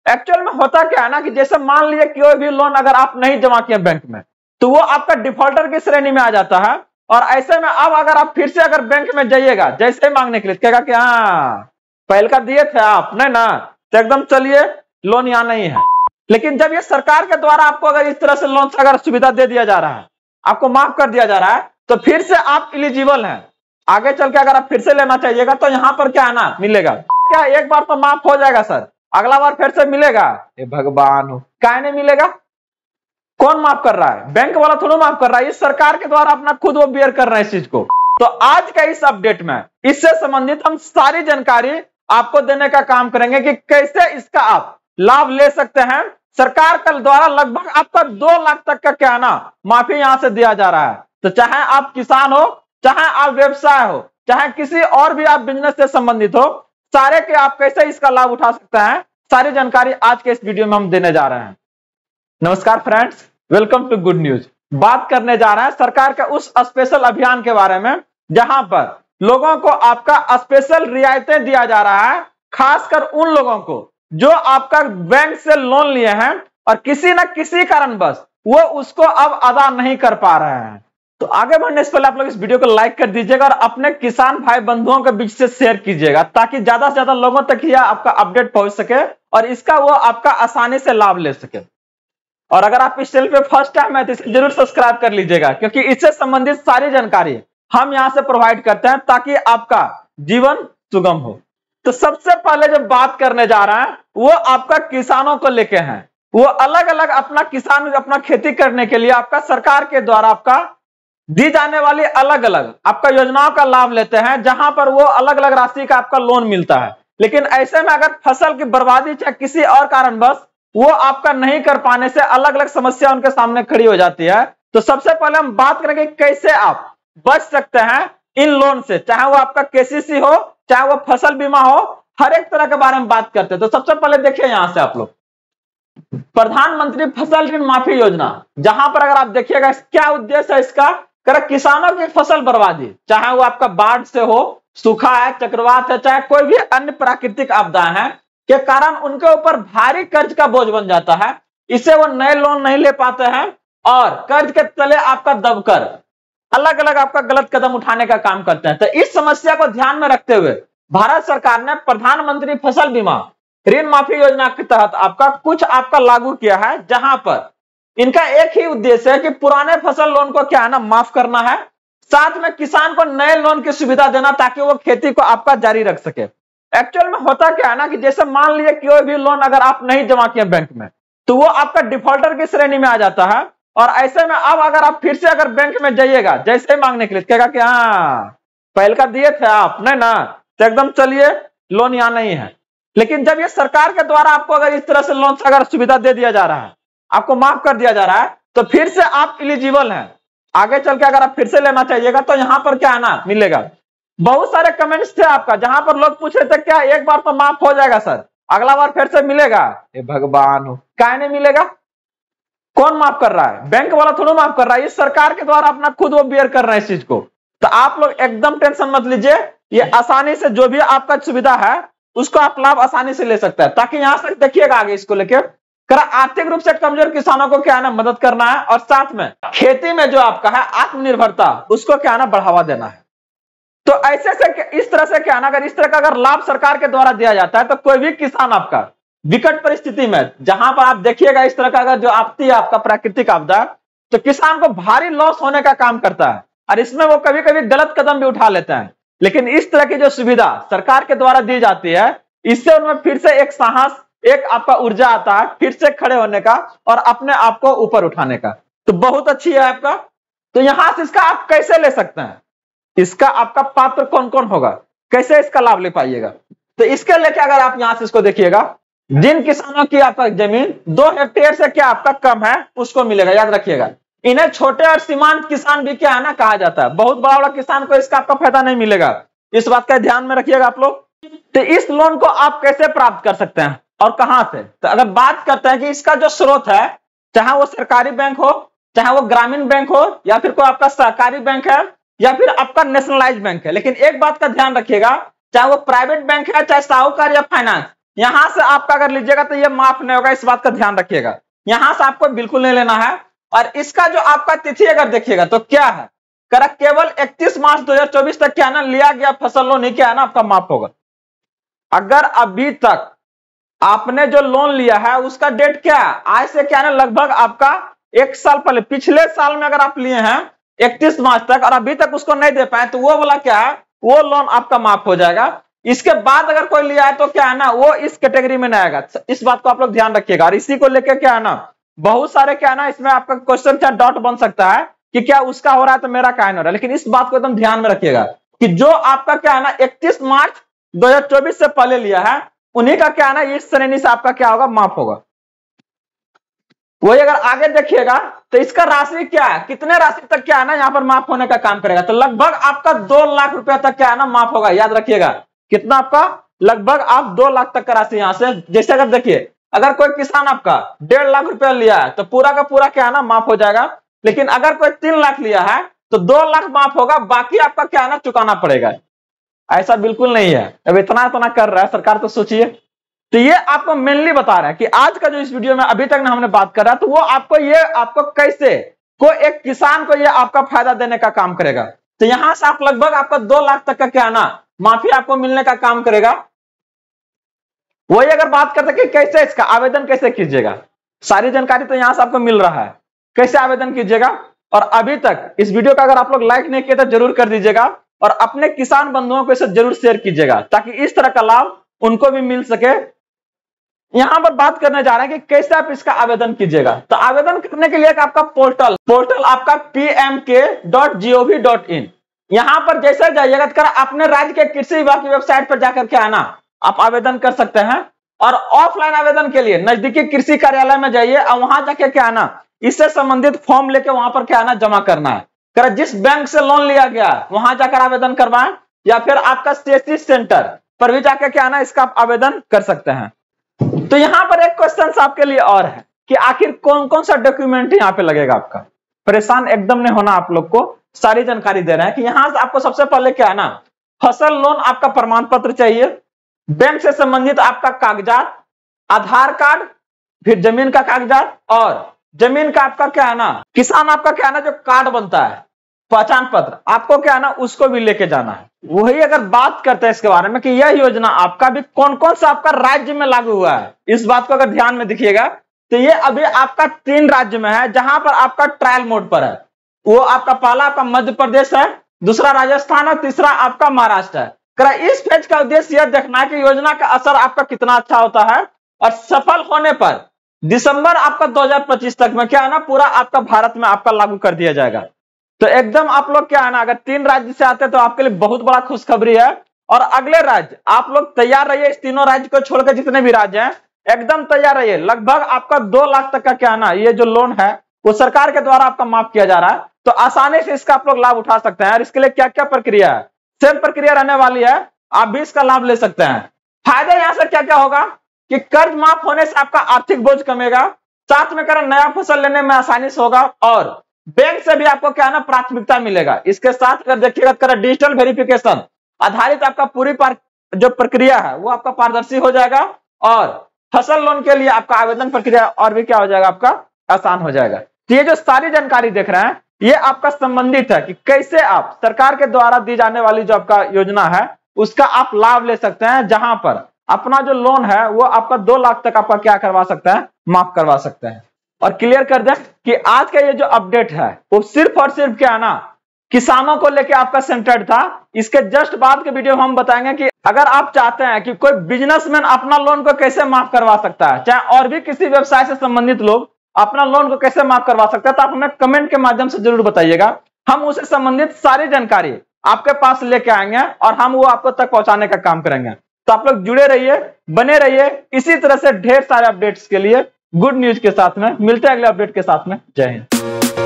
Actual में होता क्या है ना कि जैसे मान लीजिए कोई भी लोन अगर आप नहीं जमा किए बैंक में तो वो आपका डिफॉल्टर की श्रेणी में आ जाता है। और ऐसे में अब अगर आप फिर से अगर बैंक में जाइएगा जैसे ही मांगने के लिए कहेगा कि हाँ पहले का दिए थे आप नहीं ना, तो एकदम चलिए लोन यहाँ नहीं है। लेकिन जब ये सरकार के द्वारा आपको अगर इस तरह से लोन अगर सुविधा दे दिया जा रहा है, आपको माफ कर दिया जा रहा है, तो फिर से आप एलिजिबल हैं। आगे चल के अगर आप फिर से लेना चाहिएगा तो यहाँ पर क्या है ना मिलेगा क्या, एक बार तो माफ हो जाएगा सर, अगला बार फिर से मिलेगा। हे भगवान हो, काहे नहीं मिलेगा? कौन माफ कर रहा है? बैंक वाला थोड़ा माफ कर रहा है, इस सरकार के द्वारा अपना खुद वो बियर कर रहे हैं इस चीज को। तो आज का इस अपडेट में इससे संबंधित हम सारी जानकारी आपको देने का काम करेंगे कि कैसे इसका आप लाभ ले सकते हैं। सरकार के द्वारा लगभग आपका 2 लाख तक का क्या है ना माफी यहां से दिया जा रहा है। तो चाहे आप किसान हो, चाहे आप व्यवसाय हो, चाहे किसी और भी आप बिजनेस से संबंधित हो, सारे के आप कैसे इसका लाभ उठा सकते हैं, सारी जानकारी आज के इस वीडियो में हम देने जा रहे हैं। नमस्कार friends, welcome to good news. बात करने जा रहे हैं सरकार के उस स्पेशल अभियान के बारे में जहां पर लोगों को आपका स्पेशल रियायतें दिया जा रहा है, खासकर उन लोगों को जो आपका बैंक से लोन लिए हैं और किसी न किसी कारणवश वो उसको अब अदा नहीं कर पा रहे हैं। तो आगे बढ़ने से पहले आप लोग इस वीडियो को लाइक कर दीजिएगा और अपने किसान भाई बंधुओं के बीच से शेयर कीजिएगा ताकि ज्यादा से ज्यादा लोगों तक यह आपका अपडेट पहुंच सके और इसका वो आपका आसानी से लाभ ले सके। और अगर आप इस चैनल पे फर्स्ट टाइम है तो इसे जरूर सब्सक्राइब कर लीजिएगा क्योंकि इससे संबंधित सारी जानकारी हम यहां से प्रोवाइड करते हैं ताकि आपका जीवन सुगम हो। तो सबसे पहले जो बात करने जा रहा है वो आपका किसानों को लेके हैं। वो अलग अलग अपना किसान अपना खेती करने के लिए आपका सरकार के द्वारा आपका दी जाने वाली अलग अलग आपका योजनाओं का लाभ लेते हैं, जहां पर वो अलग अलग राशि का आपका लोन मिलता है। लेकिन ऐसे में अगर फसल की बर्बादी चाहे किसी और कारणवश वो आपका नहीं कर पाने से अलग अलग समस्या उनके सामने खड़ी हो जाती है। तो सबसे पहले हम बात करेंगे कैसे आप बच सकते हैं इन लोन से, चाहे वो आपका केसीसी हो, चाहे वो फसल बीमा हो, हर एक तरह के बारे में बात करते हैं। तो सबसे पहले देखिए यहां से आप लोग प्रधानमंत्री फसल ऋण माफी योजना, जहां पर अगर आप देखिएगा क्या उद्देश्य है इसका, किसानों की फसल बर्बादी चाहे वो आपका बाढ़ से हो, सूखा है, चक्रवात है, चाहे कोई भी अन्य प्राकृतिक आपदाएं हैं के कारण उनके ऊपर भारी कर्ज का बोझ बन जाता है। इससे वो नए लोन नहीं ले पाते हैं और कर्ज के तले आपका दबकर अलग अलग आपका गलत कदम उठाने का काम करते हैं। तो इस समस्या को ध्यान में रखते हुए भारत सरकार ने प्रधानमंत्री फसल बीमा ऋण माफी योजना के तहत आपका कुछ आपका लागू किया है, जहां पर इनका एक ही उद्देश्य है कि पुराने फसल लोन को क्या है ना माफ करना है, साथ में किसान को नए लोन की सुविधा देना ताकि वो खेती को आपका जारी रख सके। एक्चुअल में होता क्या है ना कि जैसे मान लीजिए कोई भी लोन अगर आप नहीं जमा किए बैंक में तो वो आपका डिफॉल्टर की श्रेणी में आ जाता है। और ऐसे में अब अगर आप फिर से अगर बैंक में जाइएगा जैसे ही मांगने के लिए कहेगा कि हाँ पहले का दिए थे आप नहीं ना, तो एकदम चलिए लोन यहाँ नहीं है। लेकिन जब ये सरकार के द्वारा आपको अगर इस तरह से लोन अगर सुविधा दे दिया जा रहा है, आपको माफ कर दिया जा रहा है, तो फिर से आप एलिजिबल हैं। आगे चल के अगर आप फिर से लेना चाहिएगा तो यहाँ पर क्या है ना मिलेगा। बहुत सारे कमेंट्स थे आपका जहां पर लोग पूछ रहे थे क्या एक बार तो माफ हो जाएगा सर, अगला बार फिर से मिलेगा। हे भगवान हो, काहे नहीं मिलेगा? कौन माफ कर रहा है? बैंक वाला थोड़ा माफ कर रहा है, इस सरकार के द्वारा अपना खुद वो बियर कर रहे हैं इस चीज को। तो आप लोग एकदम टेंशन मत लीजिए, ये आसानी से जो भी आपका सुविधा है उसको आप लाभ आसानी से ले सकते हैं। ताकि यहां से देखिएगा आगे इसको लेकर आर्थिक रूप से कमजोर किसानों को क्या है ना मदद करना है और साथ में खेती में जो आपका है आत्मनिर्भरता उसको क्या है ना बढ़ावा देना है। तो ऐसे से इस तरह से क्या ना अगर इस तरह का अगर लाभ सरकार के द्वारा दिया जाता है तो कोई भी किसान आपका विकट परिस्थिति में, जहां पर आप देखिएगा इस तरह का अगर जो आपत्ति है आपका प्राकृतिक आपदा, तो किसान को भारी लॉस होने का काम करता है और इसमें वो कभी कभी गलत कदम भी उठा लेते हैं। लेकिन इस तरह की जो सुविधा सरकार के द्वारा दी जाती है इससे उनमें फिर से एक साहस, एक आपका ऊर्जा आता है फिर से खड़े होने का और अपने आप को ऊपर उठाने का। तो बहुत अच्छी है आपका। तो यहां से इसका आप कैसे ले सकते हैं, इसका आपका पात्र कौन कौन होगा, कैसे इसका लाभ ले पाइएगा? तो इसके लेके अगर आप यहां से इसको देखिएगा, जिन किसानों की आपका जमीन 2 हेक्टेयर से क्या आपका कम है उसको मिलेगा। याद रखिएगा इन्हें छोटे और सीमांत किसान भी क्या है ना कहा जाता है। बहुत बड़ा बड़ा किसान को इसका आपका फायदा नहीं मिलेगा, इस बात का ध्यान में रखिएगा आप लोग। तो इस लोन को आप कैसे प्राप्त कर सकते हैं और कहां से? तो अगर बात करते हैं कि इसका जो स्रोत है, चाहे वो सरकारी बैंक हो, चाहे वो ग्रामीण बैंक हो, या फिर कोई आपका सहकारी बैंक है, या फिर आपका नेशनलाइज बैंक है। लेकिन एक बात का ध्यान रखिएगा, चाहे वो प्राइवेट बैंक है, चाहे साहूकार या फाइनेंस, यहां से आपका अगर लीजिएगा तो ये माफ नहीं होगा, इस बात का ध्यान रखिएगा। यहां से आपको बिल्कुल नहीं लेना है। और इसका जो आपका तिथि अगर देखिएगा तो क्या है, करा केवल 31 मार्च 2024 तक क्या है ना लिया गया फसल लोन ही क्या है ना आपका माफ होगा। अगर अभी तक आपने जो लोन लिया है उसका डेट क्या है, आज से क्या है ना लगभग आपका 1 साल पहले, पिछले साल में अगर आप लिए हैं 31 मार्च तक और अभी तक उसको नहीं दे पाए तो वो वाला क्या है, वो लोन आपका माफ हो जाएगा। इसके बाद अगर कोई लिया है तो क्या है ना वो इस कैटेगरी में नहीं आएगा। इस बात को आप लोग ध्यान रखिएगा। और इसी को लेकर क्या है ना बहुत सारे क्या है ना इसमें आपका क्वेश्चन क्या डॉट बन सकता है कि क्या उसका हो रहा है तो मेरा क्या नहीं हो रहा है। लेकिन इस बात को एकदम ध्यान में रखिएगा कि जो आपका क्या है ना 31 मार्च 2024 से पहले लिया है उन्हीं का क्या है ना इस श्रेणी से आपका क्या होगा, माफ होगा। वही अगर आगे देखिएगा तो इसका राशि क्या है, कितने राशि तक क्या है ना यहाँ पर माफ होने का काम करेगा, तो लगभग आपका 2 लाख रुपया तक क्या है ना माफ होगा। याद रखिएगा कितना आपका, लगभग आप 2 लाख तक का राशि यहां से, जैसे अगर देखिए अगर कोई किसान आपका 1.5 लाख रुपया लिया है तो पूरा का पूरा क्या है ना माफ हो जाएगा। लेकिन अगर कोई 3 लाख लिया है तो 2 लाख माफ होगा, बाकी आपका क्या है ना चुकाना पड़ेगा। ऐसा बिल्कुल नहीं है। अब इतना कर रहा है सरकार तो सोचिए। तो ये आपको मेनली बता रहा है कि आज का जो इस वीडियो में अभी तक ना हमने बात करा तो वो आपको कैसे को एक किसान को ये आपका फायदा देने का काम करेगा। तो यहां से आप लगभग आपका 2 लाख तक का क्या है ना माफी आपको मिलने का काम करेगा। वही अगर बात करते कि कैसे इसका आवेदन कैसे कीजिएगा, सारी जानकारी तो यहां से आपको मिल रहा है, कैसे आवेदन कीजिएगा। और अभी तक इस वीडियो का अगर आप लोग लाइक नहीं किए तो जरूर कर दीजिएगा और अपने किसान बंधुओं को इसे जरूर शेयर कीजिएगा ताकि इस तरह का लाभ उनको भी मिल सके। यहां पर बात करने जा रहे हैं कि कैसे आप इसका आवेदन कीजिएगा। तो आवेदन करने के लिए आपका पोर्टल आपका pmk.gov.in, यहां पर जैसे जाइएगा तो अपने राज्य के कृषि विभाग की वेबसाइट पर जाकर के आना, आप आवेदन कर सकते हैं। और ऑफलाइन आवेदन के लिए नजदीकी कृषि कार्यालय में जाइए और वहां जाके क्या आना, इससे संबंधित फॉर्म लेके वहां पर क्या आना जमा करना है। कर जिस बैंक से लोन लिया गया वहां जाकर आवेदन करवाएं या फिर आपका सीएससी सेंटर पर भी जाकर क्या आना इसका आप आवेदन कर सकते हैं। तो यहां पर एक क्वेश्चन आपके लिए और है कि आखिर कौन कौन सा डॉक्यूमेंट यहाँ पे लगेगा आपका। परेशान एकदम नहीं होना, आप लोग को सारी जानकारी दे रहे हैं कि यहां से आपको सबसे पहले क्या है ना फसल लोन आपका प्रमाण पत्र चाहिए, बैंक से संबंधित आपका कागजात, आधार कार्ड, फिर जमीन का कागजात और जमीन का आपका क्या है ना किसान आपका क्या है ना जो कार्ड बनता है पहचान पत्र आपको क्या है ना उसको भी लेके जाना है। वही अगर बात करते हैं इसके बारे में कि यह योजना आपका भी कौन कौन सा आपका राज्य में लागू हुआ है, इस बात को अगर ध्यान में दिखिएगा तो ये अभी आपका 3 राज्य में है जहां पर आपका ट्रायल मोड पर है। वो आपका पहला आपका मध्य प्रदेश है, दूसरा राजस्थान और तीसरा आपका महाराष्ट्र है। इस फेज का उद्देश्य यह देखना है कि योजना का असर आपका कितना अच्छा होता है और सफल होने पर दिसंबर आपका 2025 तक में क्या है ना पूरा आपका भारत में आपका लागू कर दिया जाएगा। तो एकदम आप लोग क्या है ना अगर 3 राज्य से आते हैं तो आपके लिए बहुत बड़ा खुशखबरी है। और अगले राज्य आप लोग तैयार रहिए, इस तीनों राज्य को छोड़कर जितने भी राज्य हैं एकदम तैयार रहिए। लगभग आपका 2 लाख तक का क्या है ना ये जो लोन है वो सरकार के द्वारा आपका माफ किया जा रहा है। तो आसानी से इसका आप लोग लाभ उठा सकते हैं। और इसके लिए क्या क्या प्रक्रिया है, सेम प्रक्रिया रहने वाली है, आप भी इसका लाभ ले सकते हैं। फायदा यहां से क्या क्या होगा कि कर्ज माफ होने से आपका आर्थिक बोझ कमेगा, साथ में नया फसल लेने में आसानी से होगा और बैंक से भी आपको क्या है ना प्राथमिकता मिलेगा। इसके साथ अगर देखिएगा डिजिटल वेरिफिकेशन आधारित आपका पूरी जो प्रक्रिया है वो आपका पारदर्शी हो जाएगा और फसल लोन के लिए आपका आवेदन प्रक्रिया और भी क्या हो जाएगा आपका आसान हो जाएगा। तो ये जो सारी जानकारी देख रहे हैं ये आपका संबंधित है कि कैसे आप सरकार के द्वारा दी जाने वाली जो आपका योजना है उसका आप लाभ ले सकते हैं, जहां पर अपना जो लोन है वो आपका 2 लाख तक आपका क्या करवा सकते हैं, माफ करवा सकते हैं। और क्लियर कर दें कि आज का ये जो अपडेट है वो सिर्फ और सिर्फ क्या है ना किसानों को लेके आपका सेंटर्ड था। इसके जस्ट बाद के वीडियो में हम बताएंगे कि अगर आप चाहते हैं कि कोई बिजनेसमैन अपना लोन को कैसे माफ करवा सकता है, चाहे और भी किसी व्यवसाय से संबंधित लोग अपना लोन को कैसे माफ करवा सकते हैं, तो आप हमें कमेंट के माध्यम से जरूर बताइएगा। हम उससे संबंधित सारी जानकारी आपके पास लेके आएंगे और हम वो आपको तक पहुंचाने का काम करेंगे। तो आप लोग जुड़े रहिए, बने रहिए। इसी तरह से ढेर सारे अपडेट्स के लिए गुड न्यूज के साथ में मिलते हैं अगले अपडेट के साथ में। जय हिंद।